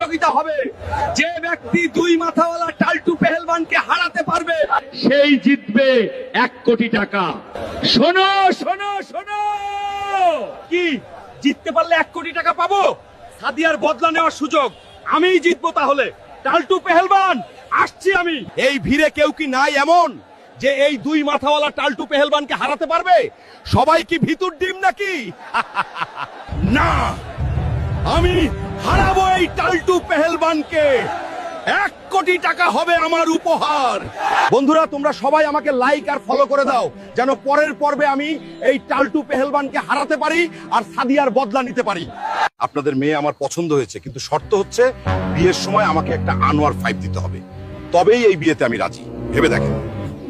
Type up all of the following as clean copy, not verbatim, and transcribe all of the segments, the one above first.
প্রতিযোগিতা হবে। যে ব্যক্তি দুই মাথাওয়ালা টাল্টু পেহেলবানকে হারাতে পারবে সেই জিতবে 1 কোটি টাকা। শোনো শোনো শোনো, কি জিততে পারলে 1 কোটি টাকা পাবো? সাদিয়ার বদলা নেওয়ার সুযোগ আমিই জিতবো। তাহলে টাল্টু পেহেলবান আসছি আমি। এই ভিড়ে কেউ কি নাই এমন যে এই দুই মাথাওয়ালা টাল্টু পেহেলবানকে হারাতে পারবে? সবাই কি ভিতুর ডিম নাকি? না, আমি হারাবো এই টাল্টু পেহেলবানকে। 1 কোটি টাকা হবে আমার উপহার। বন্ধুরা, তোমরা সবাই আমাকে লাইক আর ফলো করে দাও, যেন পরের পর্বে আমি এই টাল্টু পেহেলবানকে হারাতে পারি আর সাদিয়ার বদলা নিতে পারি। আপনাদের মেয়ে আমার পছন্দ হয়েছে, কিন্তু শর্ত হচ্ছে বিয়ের সময় আমাকে একটা আনোয়ার 5 দিতে হবে, তবেই এই বিয়েতে আমি রাজি। ভেবে দেখেন।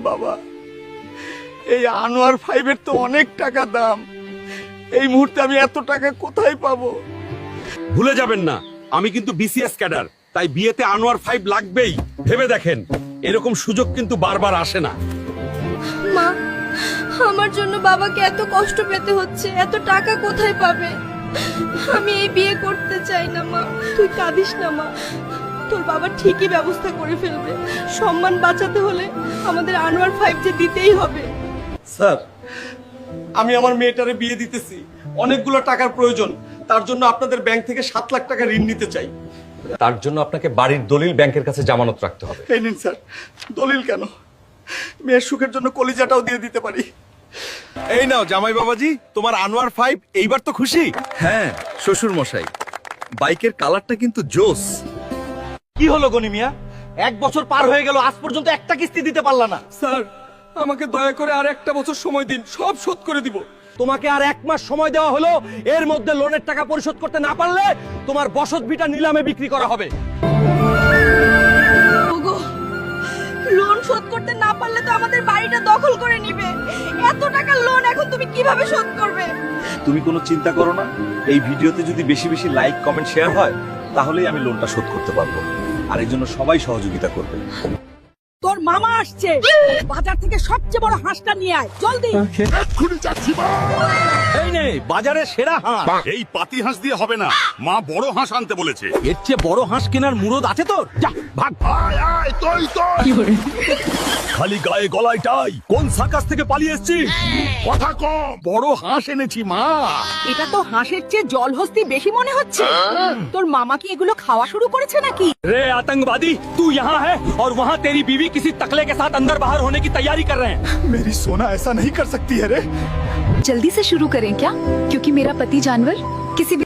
বাবা, এই আনোয়ার 5-এর তো অনেক টাকা দাম। এই মুহূর্তে আমি এত টাকা কোথায় পাবো? ভুলে যাবেন না, আমি কিন্তু বিসিএস ক্যাডার, তাই বিয়েতে আনোয়ার 5 লাগবেই। ভেবে দেখেন, এরকম সুযোগ কিন্তু বারবার আসে না। মা, আমার জন্য বাবাকে এত কষ্ট পেতে হচ্ছে, এত টাকা কোথায় পাবে? আমি এই বিয়ে করতে চাই না মা। তুই কাঁদিস না মা, তোর বাবা ঠিকই ব্যবস্থা করে ফেলবে। সম্মান বাঁচাতে হলে আমাদের আনোয়ার 5 যে দিতেই হবে। স্যার, আমি আমার মেয়েটারে বিয়ে দিতেছি, অনেকগুলো টাকার প্রয়োজন। তার জন্য আপনাদের ব্যাংক থেকে 7 লাখ টাকা ঋণ নিতে চাই। তার জন্য আপনাকে বাড়ির দলিল ব্যাংকের কাছে জামানত রাখতে হবে। এই নিন স্যার। দলিল কেন? মেয়ের সুখের জন্য কলিজাটাও দিয়ে দিতে পারি। এই নাও জামাই বাবাজি, তোমার আনোয়ার 5। এইবার তো খুশি? হ্যাঁ শ্বশুর মশাই, বাইকের কালারটা কিন্তু জোস। কি হলো গনি মিয়া? 1 বছর পার হয়ে গেল, আজ পর্যন্ত একটা কিস্তি দিতে পারলা না। স্যার, আমাকে দয়া করে আর 1টা বছর সময় দিন, সব শোধ করে দিব। তোমাকে আর 1 মাস সময় দেওয়া হলো। এর মধ্যে লোনের টাকা পরিশোধ করতে না পারলে তোমার বসত ভিটা নিলামে বিক্রি করা হবে। ওগো, লোন শোধ করতে না পারলে তো আমাদের বাড়িটা দখল করে নিবে। এত টাকা লোন এখন তুমি কিভাবে শোধ করবে? তুমি কোনো চিন্তা করো না, এই ভিডিওতে যদি বেশি বেশি লাইক কমেন্ট শেয়ার হয় তাহলেই আমি লোনটা শোধ করতে পারবো। আর এই জন্য সবাই সহযোগিতা করবে। তোর মামা আসছে, বাজার থেকে সবচেয়ে বড় হাঁসটা নিয়ে আয় জলদি। এই নে বাজারে সেরা হাঁস। এই পাতি হাঁস দিয়ে হবে না, মা বড় হাঁস আনতে বলেছে। এর চেয়ে বড় হাঁস কেনার মুরদ আছে তোর? যা ভাগ। আয় আয়, তুই খালি গায়ে গলায় টাই, কোন সার্কাস থেকে পালিয়ে এসেছিস? কথা কম, বড় হাঁস এনেছি মা। এটা তো হাঁসের চেয়ে জলহস্তি বেশি মনে হচ্ছে। তোর মামা কি এগুলো খাওয়া শুরু করেছে নাকি? रे आतंकवादी, तू यहाँ है और वहाँ तेरी बीवी किसी तकले के साथ अंदर बाहर होने की तैयारी कर रहे हैं। मेरी सोना ऐसा नहीं कर सकती है रे। जल्दी से शुरू करें क्या? क्योंकि मेरा पति जानवर किसी भी